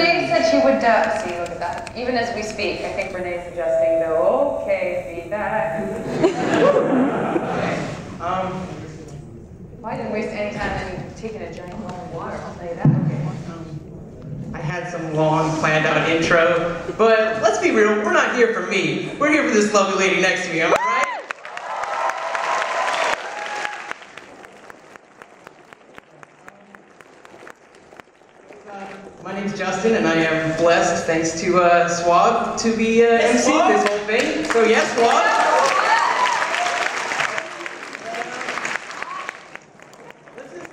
Renee said she would, see, look at that. Even as we speak, I think Renee's suggesting, though, okay, feedback. Okay. Well, I didn't waste any time in taking a giant glass of water, I'll tell you that. Okay. I had some long planned out intro, but let's be real, we're not here for me. We're here for this lovely lady next to me, am I right? My name's Justin, and I am blessed, thanks to Swab, to be emceeing this whole thing. So yes, Swab. Let's just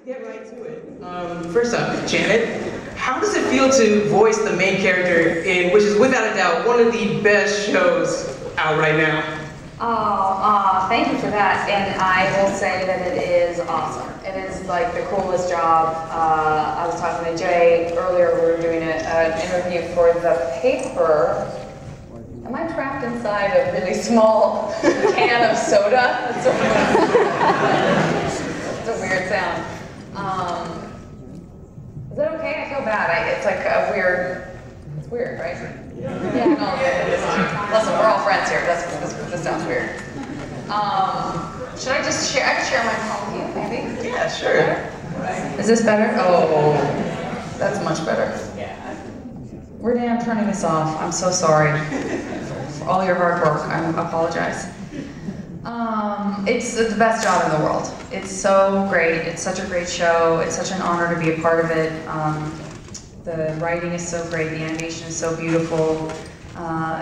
get right to it. First up, Janet, how does it feel to voice the main character in, which is without a doubt, one of the best shows out right now? Oh, thank you for that, and I will say that it is awesome. It is like the coolest job. I was talking to Jay earlier, we were doing an interview for the paper. Am I trapped inside a really small can of soda? That's a weird sound. Is that okay? I feel bad. It's like a weird, it's weird, right? Yeah, no, it is. Listen, we're all friends here. This sounds weird. Should I just share? I can share my phone with you, maybe? Yeah, sure. Better? Is this better? Oh, that's much better. Renee, I'm turning this off. I'm so sorry for all your hard work. I apologize. It's the best job in the world. It's so great. It's such a great show. It's such an honor to be a part of it. The writing is so great. The animation is so beautiful.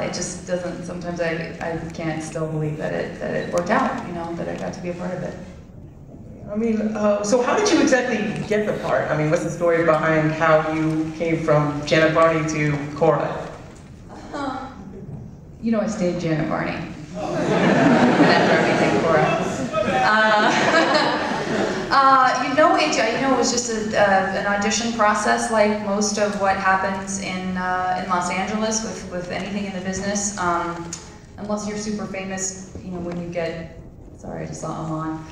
It just doesn't. Sometimes I can't still believe that it worked out. You know, that I got to be a part of it. I mean, so how did you exactly get the part? I mean, what's the story behind how you came from Janet Varney to Cora? You know, I stayed Janet Varney. After everything, Cora. It was just an audition process, like most of what happens in Los Angeles with anything in the business. Unless you're super famous, you know, when you get. Sorry, I just saw him on.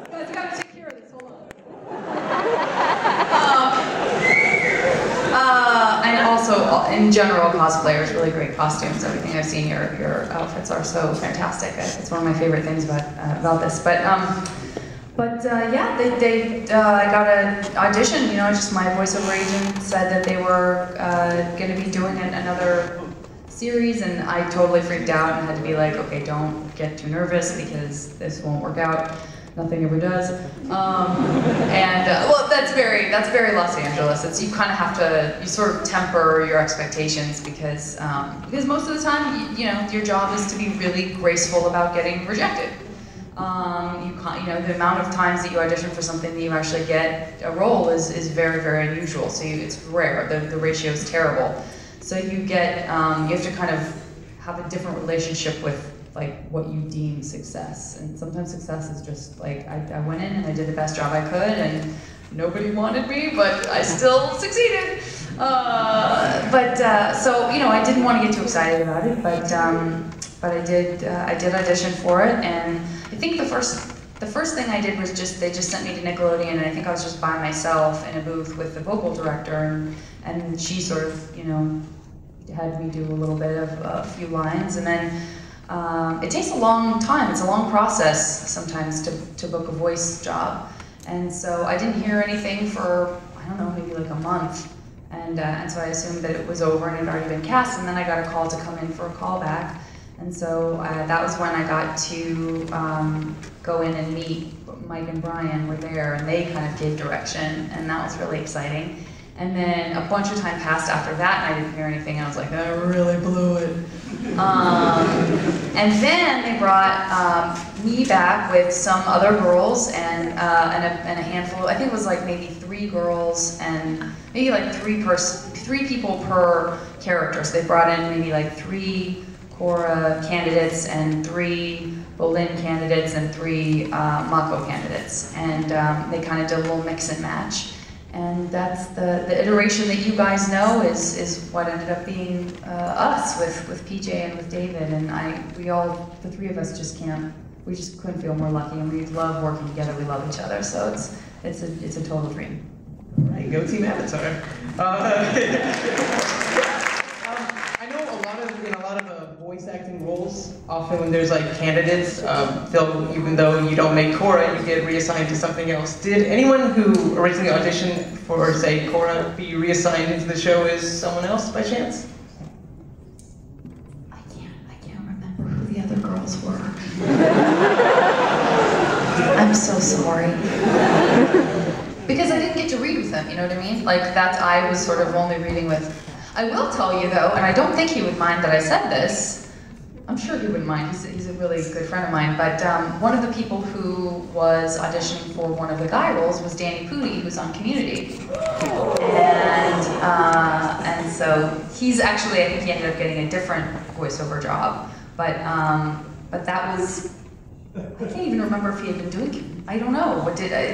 Guys, I gotta take care of this. Hold on. And also, in general, cosplayers, really great costumes. Everything I've seen, your outfits are so fantastic. It's one of my favorite things about this. But yeah, I got an audition. You know, just my voiceover agent said that they were going to be doing another series, and I totally freaked out and had to be like, okay, don't get too nervous because this won't work out. Nothing ever does. Well, that's very Los Angeles. It's, you kind of have to, you sort of temper your expectations because most of the time, you know, your job is to be really graceful about getting rejected. You know, the amount of times that you audition for something that you actually get a role is very, very unusual. So it's rare. The ratio is terrible. So you get, you have to kind of have a different relationship with like what you deem success. And sometimes success is just like, I went in and I did the best job I could and nobody wanted me, but I still succeeded. So, you know, I didn't want to get too excited about it, but I did audition for it, and I think the first thing I did was they just sent me to Nickelodeon, and I think I was just by myself in a booth with the vocal director, and she sort of, you know, had me do a little bit of a few lines, and then it takes a long time. It's a long process sometimes to book a voice job, and so I didn't hear anything for, I don't know, maybe like a month, and so I assumed that it was over and it had already been cast, and then I got a call to come in for a callback, and so that was when I got to go in and meet Mike and Brian were there, and they kind of gave direction, and that was really exciting. And then a bunch of time passed after that, and I didn't hear anything, and I was like, I really blew it. And then they brought me back with some other girls and a handful, I think it was like maybe 3 girls and maybe like 3 people per character. So they brought in maybe like 3 Cora candidates and 3 Bolin candidates and 3 Mako candidates. And they kind of did a little mix and match. And that's the iteration that you guys know is what ended up being us with PJ and with David, and the 3 of us just can't we just couldn't feel more lucky, and we love working together. We love each other, so it's a total dream. All right, go Team Avatar. I know in a lot of voice acting roles, often when there's like candidates, even though you don't make Korra, you get reassigned to something else. Did anyone who originally auditioned for, say, Korra be reassigned into the show as someone else by chance? I can't remember who the other girls were. I'm so sorry. Because I didn't get to read with them, you know what I mean? Like, I was sort of only reading with. I will tell you though, and I don't think he would mind that I said this. I'm sure he wouldn't mind, he's a really good friend of mine, but one of the people who was auditioning for one of the guy roles was Danny Pudi, who's on Community. And so he's actually, I think he ended up getting a different voiceover job, but that was, I can't even remember if he had been doing, I don't know,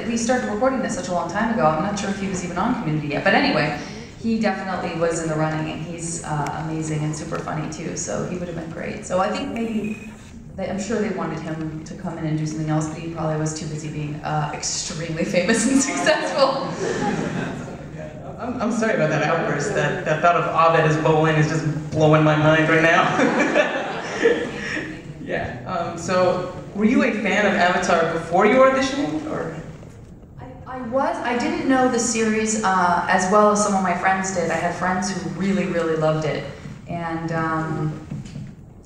we started recording this such a long time ago, I'm not sure if he was even on Community yet, but anyway, he definitely was in the running, and he's amazing and super funny too, so he would have been great. So I think maybe, I'm sure they wanted him to come in and do something else, but he probably was too busy being extremely famous and successful. I'm sorry about that outburst. That thought of Abed as Bolin is just blowing my mind right now. Yeah, so were you a fan of Avatar before you were auditioning, or? I didn't know the series as well as some of my friends did. I had friends who really, really loved it. And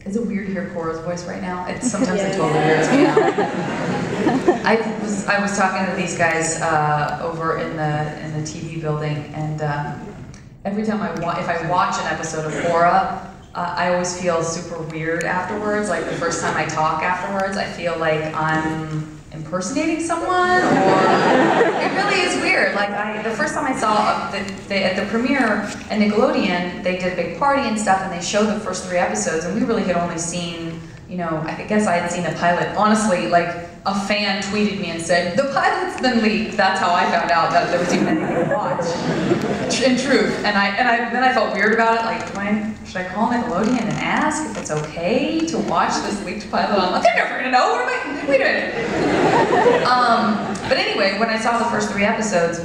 is it weird to hear Korra's voice right now? Sometimes it totally weirds me out. I was talking to these guys over in the TV building, and every time if I watch an episode of Korra, I always feel super weird afterwards. Like the first time I talk afterwards, I feel like I'm impersonating someone, or it really is weird. Like the first time I saw at the premiere at Nickelodeon, they did a big party and stuff, and they showed the first 3 episodes, and we really had only seen, I guess I had seen a pilot. Honestly, like a fan tweeted me and said, "The pilot's been leaked." That's how I found out that there was even anything to watch. In truth, and then I felt weird about it. Like, should I call Nickelodeon and ask if it's okay to watch this leaked pilot? I'm like, they're never gonna know. Wait a minute. But anyway, when I saw the first 3 episodes,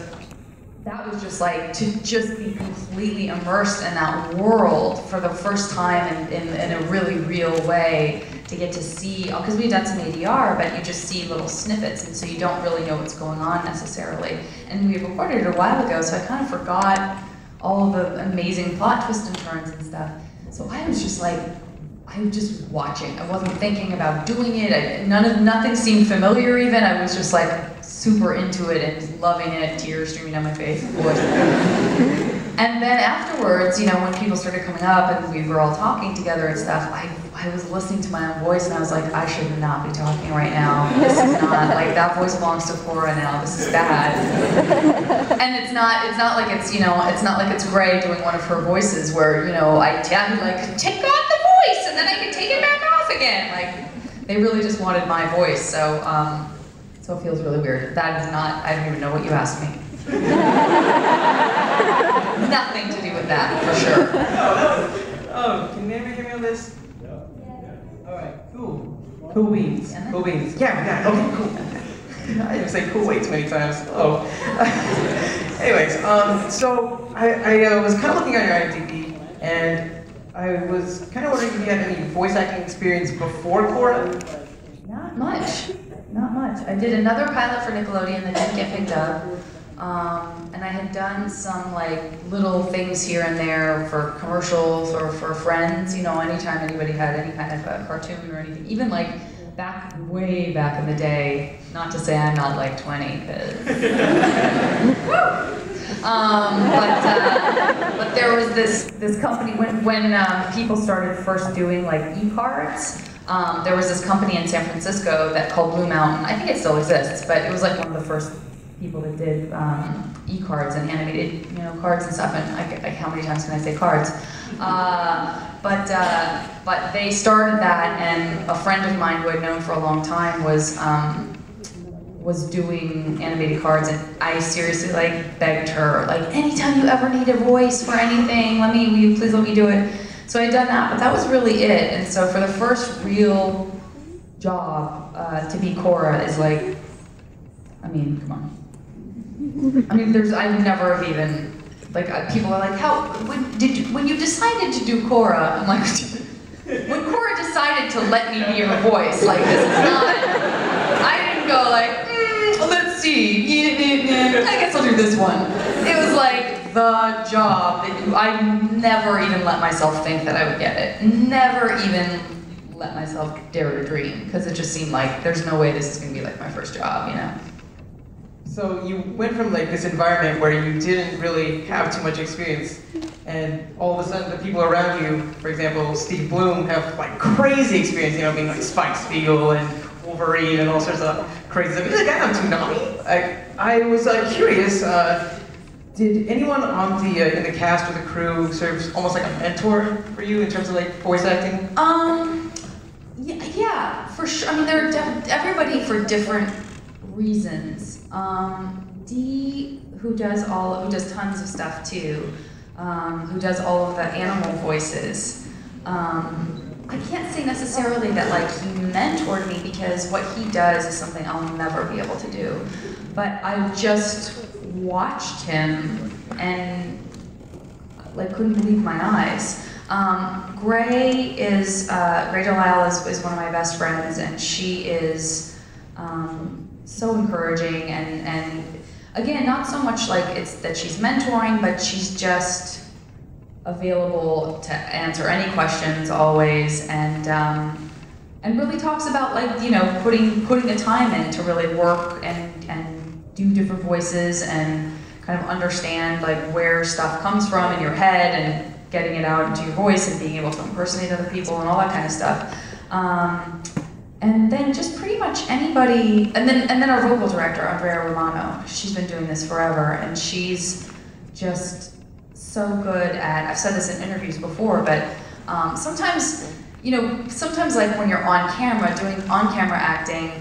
that was just like to just be completely immersed in that world for the first time in a really real way. To get to see, because we've done some ADR, but you just see little snippets, and so you don't really know what's going on necessarily. And we recorded it a while ago, so I kind of forgot all of the amazing plot twists and turns and stuff. So I was just like, I was just watching. I wasn't thinking about doing it. Nothing seemed familiar even. I was just like super into it and loving it, tears streaming down my face, of course. And then afterwards, when people started coming up and we were all talking together and stuff, I was listening to my own voice and I was like, I should not be talking right now. This is not, like, that voice belongs to Korra now. This is bad. And it's not like it's, it's not like it's Gray doing one of her voices where, I like, take off the voice and then I can take it back off again. Like, they really just wanted my voice, so it feels really weird. That is not, I don't even know what you asked me. Nothing to do with that, for sure. Can anyone hear me on this? No. All right, cool. Cool beans. Cool beans. Yeah, we got it. Okay, cool. I didn't say cool way too many times. Oh. Anyways, so I was kind of looking at your IMDb, and I was kind of wondering if you had any voice acting experience before Korra? Not much. Not much. I did another pilot for Nickelodeon that didn't get picked up. And I had done some like little things here and there for commercials or for friends, anytime anybody had any kind of a cartoon or anything, even like way back in the day, not to say I'm not like 20, but there was this company, when people started first doing like e-cards, there was this company in San Francisco that called Blue Mountain. I think it still exists, but it was like one of the first people that did e-cards and animated, cards and stuff. And how many times can I say cards? But they started that, and a friend of mine who I'd known for a long time was doing animated cards, and I seriously like begged her, like, anytime you ever need a voice for anything, will you please let me do it? So I'd done that, but that was really it. And so for the first real job to be Cora is like, I mean, come on. I mean, I never have even, like, people are like, when you decided to do Cora, I'm like, when Cora decided to let me be her voice, like, this is not, I didn't go like, let's see, I guess I'll do this one. It was like the job that I never even let myself think that I would get it. Never even let myself dare to dream, because it just seemed like there's no way this is gonna be like my first job, you know? So you went from like this environment where you didn't really have too much experience, and all of a sudden the people around you, for example, Steve Bloom, have like crazy experience, you know, being like Spike Spiegel and Wolverine and all sorts of crazy stuff. You're like, I'm too naughty. I was curious, did anyone on the in the cast or the crew serve almost like a mentor for you in terms of like voice acting? Yeah, for sure. I mean, there are everybody for different reasons. Dee, who does tons of stuff too, who does all of the animal voices. I can't say necessarily that like he mentored me, because what he does is something I'll never be able to do. But I just watched him and like couldn't believe my eyes. Gray Delisle is one of my best friends, and she is so encouraging, and again, not so much like it's that she's mentoring, but she's just available to answer any questions always, and really talks about, like, you know, putting the time in to really work and do different voices and kind of understand like where stuff comes from in your head and getting it out into your voice and being able to impersonate other people and all that kind of stuff. And then just pretty much anybody, and then our vocal director, Andrea Romano, she's been doing this forever, and she's just so good at, I've said this in interviews before, but sometimes, you know, like when you're on camera, doing on-camera acting,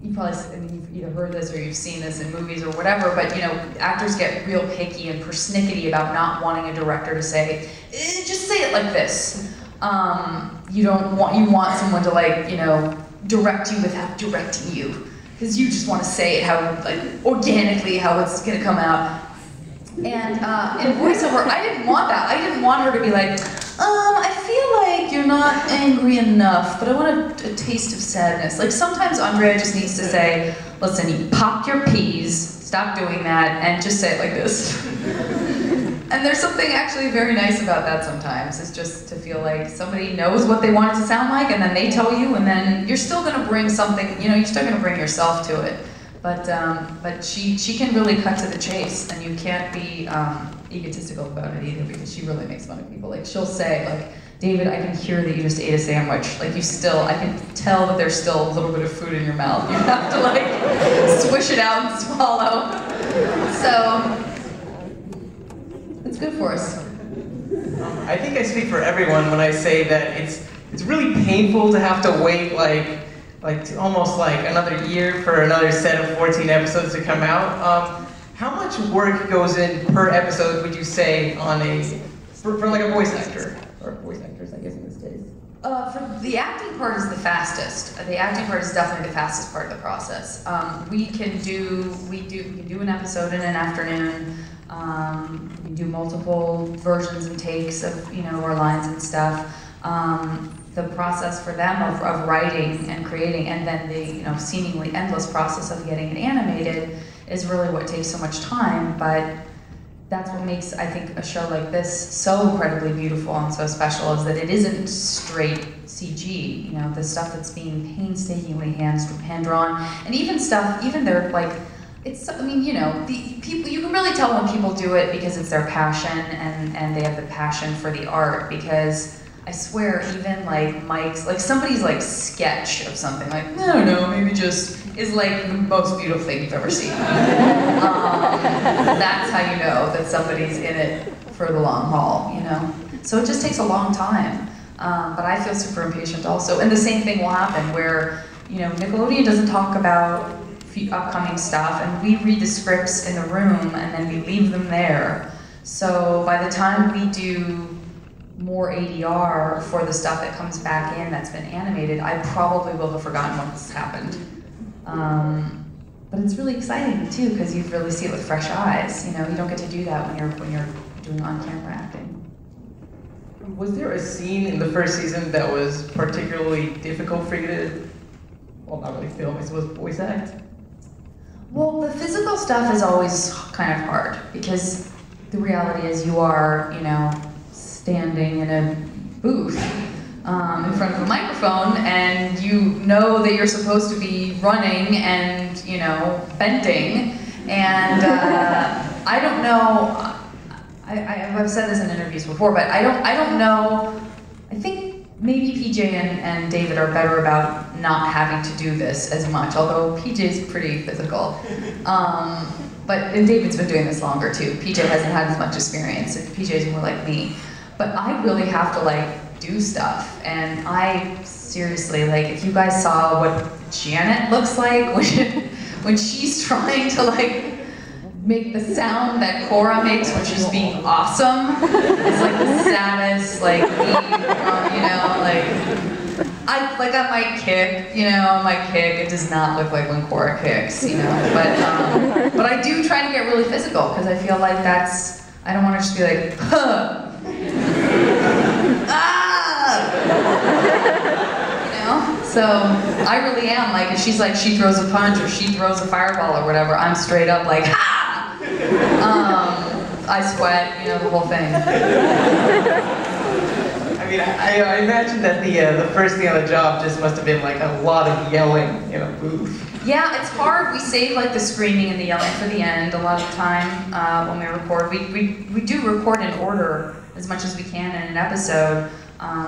you probably, I mean, you've either heard this or you've seen this in movies or whatever, but you know, actors get real picky and persnickety about not wanting a director to say, just say it like this. You want someone to, like, you know, direct you without directing you, because you just want to say it how, like, organically how it's gonna come out. And in voiceover, I didn't want that. I didn't want her to be like, I feel like you're not angry enough, but I want a taste of sadness. Like, sometimes Andrea just needs to say, listen, you popped your peas, stop doing that, and just say it like this. And there's something actually very nice about that sometimes, is just to feel like somebody knows what they want it to sound like, and then they tell you, and then you're still gonna bring something, you know, you're still gonna bring yourself to it. But she can really cut to the chase, and you can't be egotistical about it either, because she really makes fun of people. Like, she'll say, like, David, I can hear that you just ate a sandwich. Like, I can tell that there's still a little bit of food in your mouth. You have to, like, swish it out and swallow. So, it's good for us. I think I speak for everyone when I say that it's really painful to have to wait like almost like another year for another set of 14 episodes to come out. How much work goes in per episode, would you say, on for like a voice actor, or voice actors, I guess, in this case? For the acting part is the fastest. The acting part is definitely the fastest part of the process. We can do an episode in an afternoon. We can do multiple versions and takes of, you know, our lines and stuff. The process for them of writing and creating, and then the, you know, seemingly endless process of getting it animated is really what takes so much time, but that's what makes, I think, a show like this so incredibly beautiful and so special, is that it isn't straight CG, you know, the stuff that's being painstakingly hand-drawn, and even they're like, it's, I mean, you know, people, you can really tell when people do it because it's their passion, and they have the passion for the art, because I swear, even like Mike's, like somebody's like sketch of something, like, I don't know, maybe just, is like the most beautiful thing you've ever seen. That's how you know that somebody's in it for the long haul, you know? So it just takes a long time. But I feel super impatient also. And the same thing will happen where, you know, Nickelodeon doesn't talk about upcoming stuff, and we read the scripts in the room, and then we leave them there. So by the time we do more ADR for the stuff that comes back in that's been animated, I probably will have forgotten what's happened. But it's really exciting too, because you really see it with fresh eyes. You know, you don't get to do that when you're doing on-camera acting. Was there a scene in the first season that was particularly difficult for you to, well, not really film, I suppose, voice act? Well, the physical stuff is always kind of hard, because the reality is you are, you know, standing in a booth in front of a microphone, and you know that you're supposed to be running and, you know, bending, and I don't know, I've said this in interviews before, but I don't know, I think maybe PJ and David are better about not having to do this as much, although PJ's pretty physical. And David's been doing this longer too. PJ hasn't had as much experience, and PJ's more like me. But I really have to like do stuff, and I seriously, like, if you guys saw what Janet looks like when she's trying to like make the sound that Cora makes when she's being awesome, it's like the saddest, like, you know, like, I might kick, you know, I might kick. It does not look like when Cora kicks, you know, but I do try to get really physical, because I feel like that's, I don't want to just be like, huh, ah, you know, so I really am, like, if she's like, she throws a punch, or she throws a fireball or whatever, I'm straight up like, ha! I sweat, you know, the whole thing. I mean, I imagine that the first day on the job just must have been like a lot of yelling in a booth. Yeah, it's hard. We save like the screaming and the yelling for the end a lot of the time when we record. We do record in order as much as we can in an episode,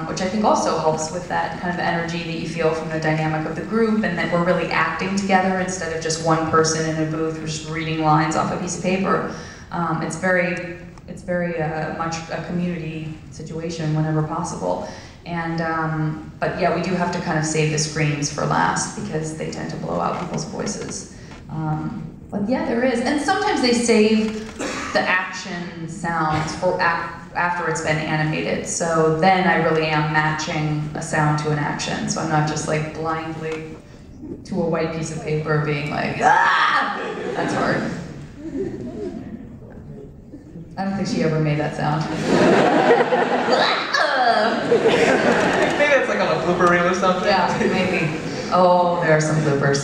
which I think also helps with that kind of energy that you feel from the dynamic of the group, and that we're really acting together instead of just one person in a booth who's just reading lines off a piece of paper. It's very much a community situation whenever possible. And, but yeah, we do have to kind of save the screams for last, because they tend to blow out people's voices. But yeah, there is. And sometimes they save the action sounds for after it's been animated. So then I really am matching a sound to an action. So I'm not just like blindly to a white piece of paper being like, ah! That's hard. I don't think she ever made that sound. Maybe it's like on a blooper reel or something. Yeah, maybe. Oh, there are some bloopers.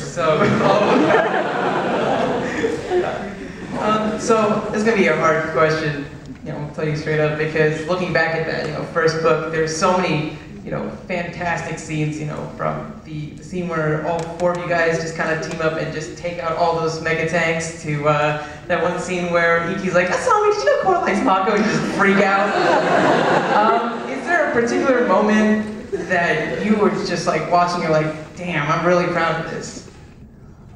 So this is gonna be a hard question, you know, I'll tell you straight up, because looking back at that, you know, first book, there's so many, you know, fantastic scenes, you know, from the scene where all four of you guys just kind of team up and just take out all those mega tanks, to that one scene where Iki's like, Asami, did you know Cora likes Mako? And you just freak out. Is there a particular moment that you were just like watching, you're like, damn, I'm really proud of this?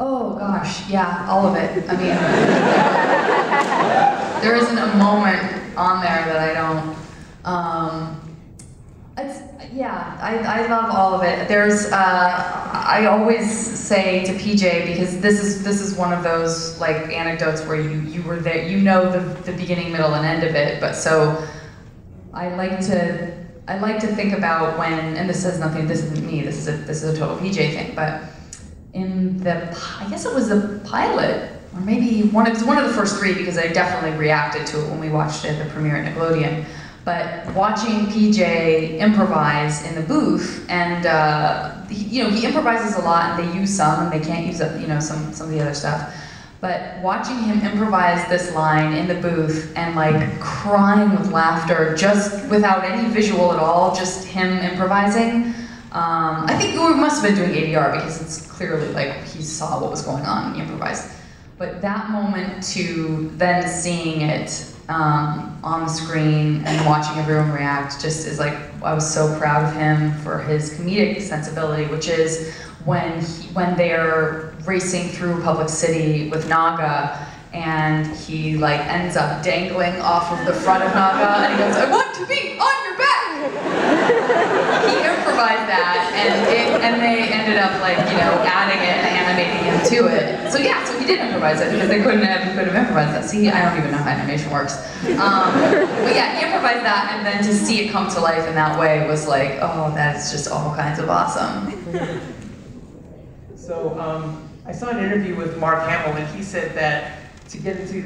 Oh gosh, yeah, all of it. I mean, there isn't a moment on there that I don't. I love all of it. There's, I always say to PJ, because this is one of those like anecdotes where you were there, you know the beginning, middle, and end of it. But so I like to think about when, and this says nothing. This isn't me. This is a total PJ thing. But in I guess it was the pilot, or maybe it was one of the first three, because I definitely reacted to it when we watched it at the premiere at Nickelodeon. But watching PJ improvise in the booth, and you know, he improvises a lot, and they use some, and they can't use you know, some of the other stuff. But watching him improvise this line in the booth and like crying with laughter, just without any visual at all, just him improvising. I think we must have been doing ADR, because it's clearly like he saw what was going on and he improvised. But that moment to then seeing it on the screen and watching everyone react just is like, I was so proud of him for his comedic sensibility, which is when they're racing through Public City with Naga, and he like ends up dangling off of the front of Naga, and he goes, "I want to be on your back." He improvised that, and they ended up like, you know, adding it and animating him to it. So yeah, so he did improvise it because they couldn't have improvised that. See, I don't even know how animation works. But yeah, he improvised that, and then to see it come to life in that way was like, oh, that's just all kinds of awesome. So I saw an interview with Mark Hamill, and he said that to get into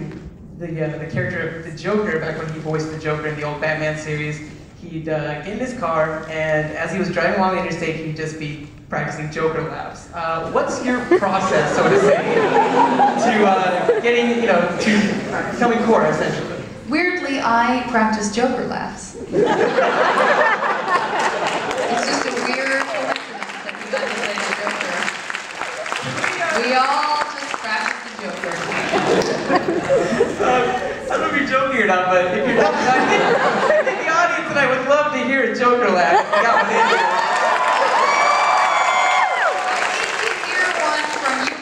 the character of the Joker, back when he voiced the Joker in the old Batman series, he'd get in his car, and as he was driving along the interstate, he'd just be practicing Joker laughs. What's your process, so to say, to getting, to becoming Cora, essentially? Weirdly, I practice Joker laughs. It's just a weird coincidence that you guys play the Joker. We all just practice the Joker. I don't know if you're joking or not, but if you're not, I think the audience tonight would love to hear a Joker laugh. If you got one in there.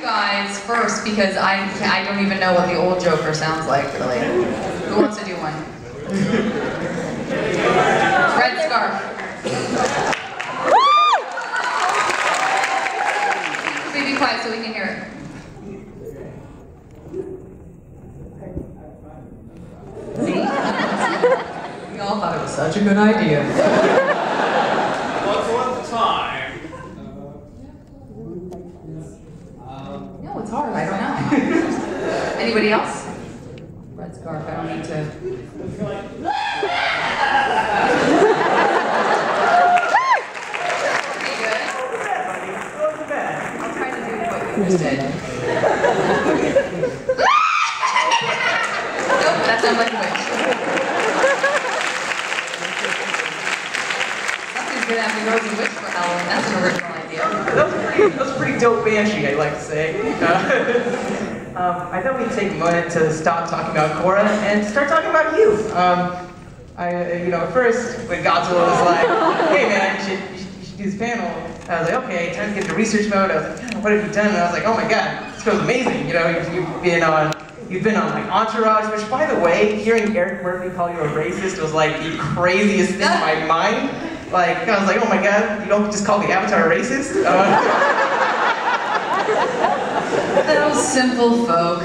Guys first, because I don't even know what the old Joker sounds like, really. Who wants to do one? Red scarf. Be quiet so we can hear it. See? We all thought it was such a good idea. What's the time? No, it's hard. I don't know. Anybody else? Red scarf. I don't need to. Pretty good. I'll try to do what you just did. Nope, that sounds like a witch. Somebody's gonna have to go to the witch for Halloween. That's an original idea. That was a pretty dope banshee, I'd like to say. I thought we'd take a moment to stop talking about Cora and start talking about you. At first, when Godzilla was like, hey man, you should do this panel, I was like, okay, time to get into research mode. I was like, what have you done? And I was like, oh my god, this girl's amazing. You've been on like Entourage, which by the way, hearing Eric Murphy call you a racist was like the craziest thing in my mind. Like, I was like, oh my god, you don't just call the Avatar a racist? Those simple folk.